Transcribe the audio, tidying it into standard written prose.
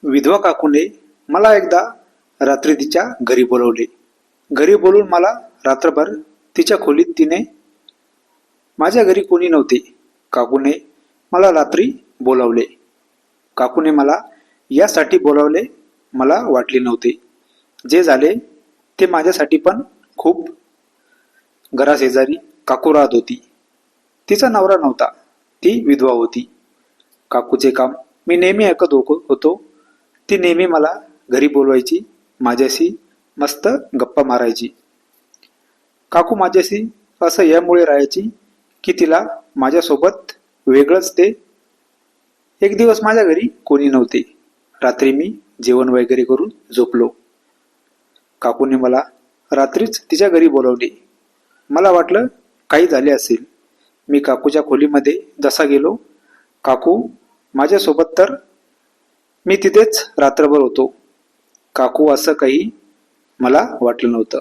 विधवा काकूने मला एकदा रात्री तिच्या घरी बोलवले. घरी बोलून मला रात्रभर तिच्या खोलीत तिने माझ्या घरी कोणी नव्हते. काकूने मला रात्री बोलावले. काकूने मला यासाठी बोलावले मला वाटले नव्हते. जे झाले ते माझ्यासाठी पण खूप. घराशेजारी काकू राहत होती. तिचा नवरा नव्हता. ती विधवा होती. काकूचे काम मी नेहमी ऐकत होतो. ती नेहमी मला घरी बोलवायची. माझ्याशी मस्त गप्पा मारायची. काकू माझ्याशी असं यामुळे राहायची की तिला माझ्यासोबत वेगळंच ते. एक दिवस माझ्या घरी कोणी नव्हते. रात्री मी जेवण वगैरे करून झोपलो. काकूने मला रात्रीच तिच्या घरी बोलवले. मला वाटलं काही झाले असेल. मी काकूच्या खोलीमध्ये जसा गेलो, काकू माझ्यासोबत, तर मी तिथेच रात्रभर होतो. काकू असं काही मला वाटलं नव्हतं.